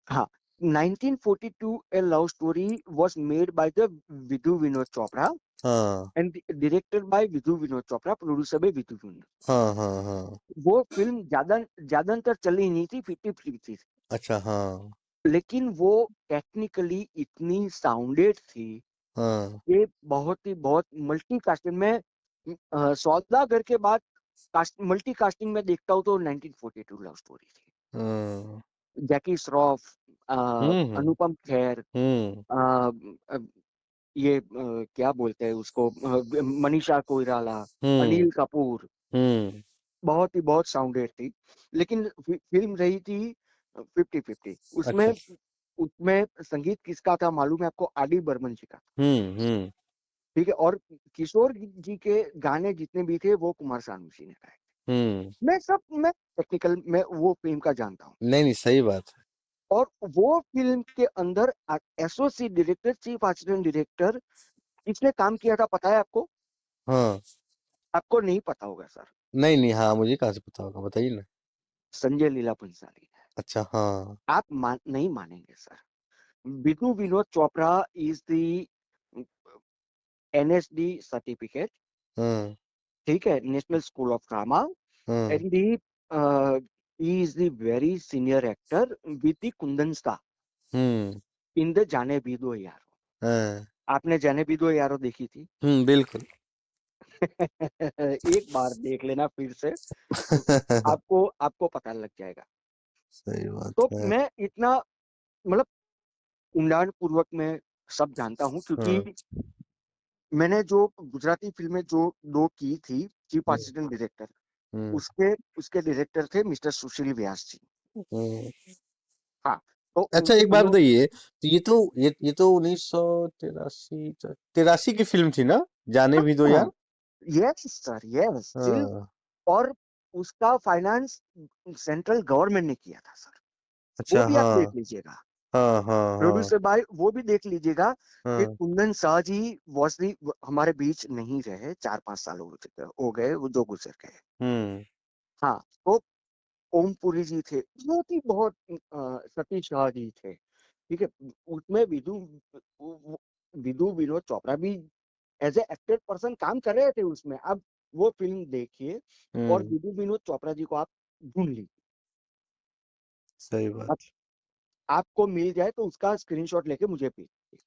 B: हाँ। 1942 a love story was made by the Vidhu Vinod Chopra
A: हाँ
B: and directed by Vidhu Vinod Chopra, producer by Vidhu Vinod।
A: हाँ हाँ हाँ।
B: वो फिल्म ज्यादातर चली नहीं थी, 50-50 थी।
A: अच्छा, हाँ
B: लेकिन वो टेक्निकली इतनी साउंडेड थी
A: हाँ।
B: कि बहुत मल्टी कास्टिंग में, सौदागर के बाद मल्टी कास्टिंग में देखता हूँ तो 1942 लव स्टोरी थी।
A: हम्म
B: जैकी श्रॉफ, अ,
A: हम्म।
B: अनुपम खेर,
A: हम्म।
B: अ, अ, ये क्या बोलते हैं उसको, मनीषा कोइराला,
A: हम्म।
B: अनिल कपूर,
A: हम्म।
B: बहुत साउंडेड थी। लेकिन फिल्म रही थी 50-50 उसमें।
A: अच्छा।
B: उसमें संगीत किसका था मालूम है आपको? आर डी बर्मन जी का।
A: हम्म।
B: ठीक है। और किशोर जी के गाने जितने भी थे वो कुमार सानू जी ने गाए।
A: हम्म।
B: मैं टेक्निकल में वो फिल्म का जानता हूँ।
A: नहीं नहीं, सही बात है।
B: और वो फिल्म के अंदर associate director, chief assistant director किसने काम किया था पता है आपको?
A: हाँ।
B: आपको नहीं पता होगा सर।
A: नहीं नहीं, हाँ, मुझे कहाँ से पता होगा, बताइए ना।
B: संजय लीला भंसाली है।
A: अच्छा, हाँ।
B: आप नहीं मानेंगे sir. Bittu Vinod Chopra is the NSD certificate,
A: हाँ
B: ठीक है, नेशनल स्कूल ऑफ ड्रामा,
A: हाँ।
B: And the is the very senior actor with the Kundan
A: hmm.
B: In the जाने भी दो यारो।
A: हाँ।
B: आपने जाने भी दो यारो देखी थी?
A: बिल्कुल।
B: एक बार देख लेना फिर से, आपको आपको पता लग जाएगा।
A: सही बात
B: तो
A: है।
B: मैं इतना, मतलब, ऊंडाण पूर्वक मैं सब जानता हूँ, क्योंकि
A: हाँ।
B: मैंने जो गुजराती फिल्में जो दो की थी, चीफ
A: हम्म।
B: असिस्टेंट डायरेक्टर,
A: हम्म।
B: उसके उसके डायरेक्टर थे मिस्टर सुशील व्यास जी।
A: हम्म।
B: हाँ। तो
A: अच्छा,
B: उनके
A: एक बात
B: फिल्मों,
A: बताइए, तो ये तो 1983 83 की फिल्म थी ना, जाने भी दो यार।
B: यस सर, यस,
A: हाँ।
B: सिर्फ। और उसका फाइनेंस सेंट्रल गवर्नमेंट ने किया था सर। वो
A: अच्छा,
B: भी आप देख
A: हाँ
B: लीजिएगा।
A: हाँ हाँ हाँ
B: प्रोड्यूसर बाय, वो भी देख लीजिएगा कि
A: हाँ।
B: कुंदन शाह जी वॉज दी, हमारे बीच नहीं रहे, 4-5 साल हो गए वो जो गुजर गए।
A: हम्म।
B: हाँ। तो ओमपुरी जी थे, बहुत सतीश शाह जी थे, ठीक है। उसमें विधु विनोद चोपड़ा भी एज ए एक्टर पर्सन काम कर रहे थे उसमें। अब वो फिल्म देखिए और
A: हम्म।
B: विधु विनोद चोपड़ा जी को आप ढूंढ लीजिए।
A: सही बात।
B: अब आपको मिल जाए तो उसका स्क्रीनशॉट लेके मुझे भेज।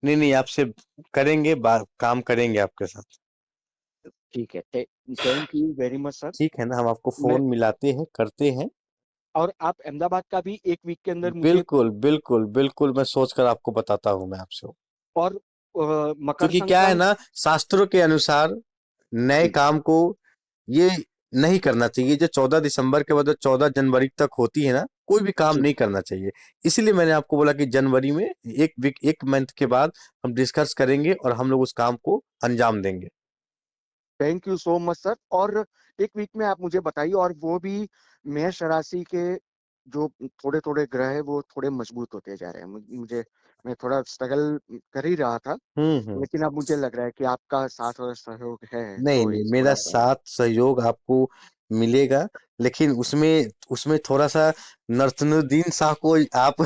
A: नहीं नहीं, आपसे करेंगे, बात काम करेंगे आपके साथ।
B: ठीक है, thank you very much sir.
A: ठीक है ना, हम आपको
B: मैं
A: फोन मिलाते हैं, करते हैं।
B: और आप अहमदाबाद का भी एक वीक के अंदर मुझे,
A: बिल्कुल बिल्कुल बिल्कुल, मैं सोचकर आपको बताता हूँ मैं आपसे।
B: और मकर
A: क्योंकि क्या है
B: संक्रांति।
A: ना, शास्त्रों के अनुसार नए
B: जी
A: काम को ये नहीं करना चाहिए। जो 14 दिसंबर के बाद जो 14 जनवरी तक होती है ना, कोई भी काम
B: जी।
A: नहीं करना चाहिए। इसीलिए मैंने आपको बोला कि जनवरी में एक वीक, एक मंथ के बाद हम डिस्कस करेंगे और हम लोग उस काम को अंजाम देंगे।
B: Thank you so much sir. और एक वीक में आप मुझे बताइए, और वो भी मेष राशि के जो थोड़े थोड़े ग्रह है वो थोड़े मजबूत होते जा रहे हैं। मुझे, मैं थोड़ा स्ट्रगल कर ही रहा था,
A: हम्म।
B: लेकिन अब मुझे लग रहा है कि आपका साथ और सहयोग है
A: नहीं
B: तो
A: नहीं,
B: इसको
A: मेरा
B: मैं करूंगा।
A: साथ सहयोग आपको मिलेगा, लेकिन उसमें उसमें थोड़ा सा नरसनुद्दीन शाह को आप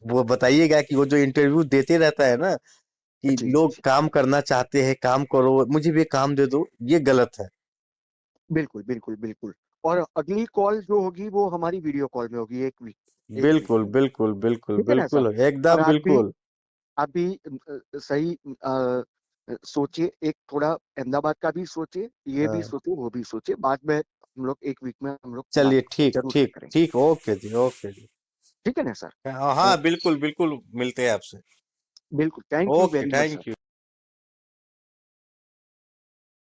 A: वो बताइएगा कि वो जो इंटरव्यू देते रहता है ना, कि
B: जी जी
A: लोग
B: जी।
A: काम करना चाहते हैं, काम करो, मुझे भी काम दे दो, ये गलत है।
B: बिल्कुल बिल्कुल बिल्कुल। और अगली कॉल जो होगी वो हमारी वीडियो कॉल में होगी, एक वीक
A: बिल्कुल
B: में।
A: बिल्कुल बिल्कुल
B: ठीक है ना सर?
A: बिल्कुल,
B: और
A: एकदम बिल्कुल।
B: आप भी सही सोचिए, एक थोड़ा अहमदाबाद का भी सोचिए, ये भी
A: हाँ,
B: सोचिए, वो भी सोचिए। बाद में हम लोग एक वीक में हम लोग बात
A: चलिए, ठीक
B: जरूर से
A: ठीक
B: करेंगे।
A: ठीक, ओके जी, ओके जी।
B: ठीक है ना सर?
A: हाँ हाँ, बिल्कुल बिल्कुल, मिलते हैं आपसे।
B: बिल्कुल, thank you
A: okay,
B: very much sir.
A: Thank you.